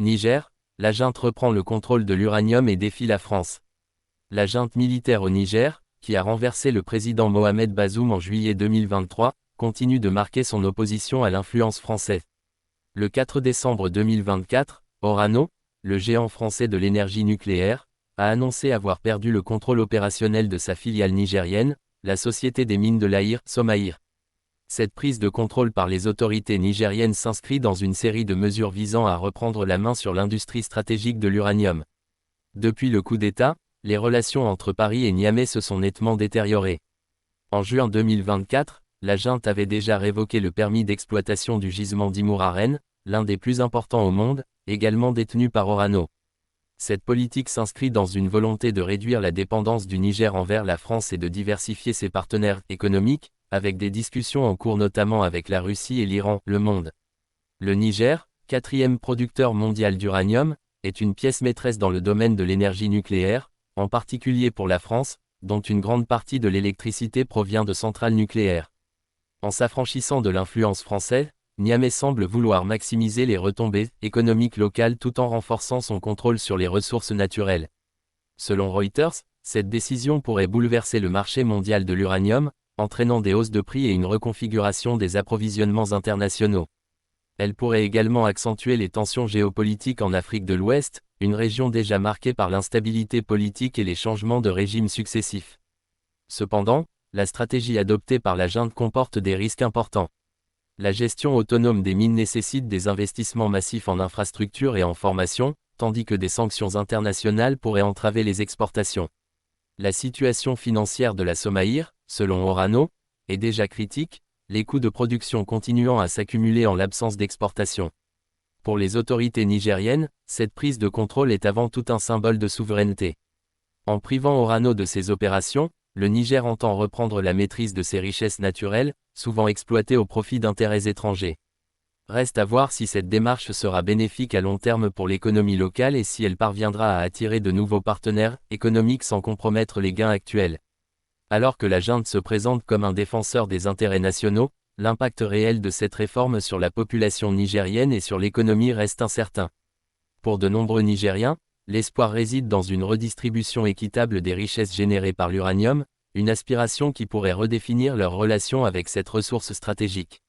Niger, la junte reprend le contrôle de l'uranium et défie la France. La junte militaire au Niger, qui a renversé le président Mohamed Bazoum en juillet 2023, continue de marquer son opposition à l'influence française. Le 4 décembre 2024, Orano, le géant français de l'énergie nucléaire, a annoncé avoir perdu le contrôle opérationnel de sa filiale nigérienne, la Société des mines de l'Aïr, Somaïr. Cette prise de contrôle par les autorités nigériennes s'inscrit dans une série de mesures visant à reprendre la main sur l'industrie stratégique de l'uranium. Depuis le coup d'État, les relations entre Paris et Niamey se sont nettement détériorées. En juin 2024, la junte avait déjà révoqué le permis d'exploitation du gisement d'Imouraren, l'un des plus importants au monde, également détenu par Orano. Cette politique s'inscrit dans une volonté de réduire la dépendance du Niger envers la France et de diversifier ses partenaires économiques, avec des discussions en cours notamment avec la Russie et l'Iran, Le Monde. Le Niger, quatrième producteur mondial d'uranium, est une pièce maîtresse dans le domaine de l'énergie nucléaire, en particulier pour la France, dont une grande partie de l'électricité provient de centrales nucléaires. En s'affranchissant de l'influence française, Niamey semble vouloir maximiser les retombées économiques locales tout en renforçant son contrôle sur les ressources naturelles. Selon Reuters, cette décision pourrait bouleverser le marché mondial de l'uranium, entraînant des hausses de prix et une reconfiguration des approvisionnements internationaux. Elle pourrait également accentuer les tensions géopolitiques en Afrique de l'Ouest, une région déjà marquée par l'instabilité politique et les changements de régime successifs. Cependant, la stratégie adoptée par la junte comporte des risques importants. La gestion autonome des mines nécessite des investissements massifs en infrastructures et en formation, tandis que des sanctions internationales pourraient entraver les exportations. La situation financière de la Somaïr, selon Orano, est déjà critique, les coûts de production continuant à s'accumuler en l'absence d'exportation. Pour les autorités nigériennes, cette prise de contrôle est avant tout un symbole de souveraineté. En privant Orano de ses opérations, le Niger entend reprendre la maîtrise de ses richesses naturelles, souvent exploitées au profit d'intérêts étrangers. Reste à voir si cette démarche sera bénéfique à long terme pour l'économie locale et si elle parviendra à attirer de nouveaux partenaires économiques sans compromettre les gains actuels. Alors que la junte se présente comme un défenseur des intérêts nationaux, l'impact réel de cette réforme sur la population nigérienne et sur l'économie reste incertain. Pour de nombreux Nigériens, l'espoir réside dans une redistribution équitable des richesses générées par l'uranium, une aspiration qui pourrait redéfinir leur relation avec cette ressource stratégique.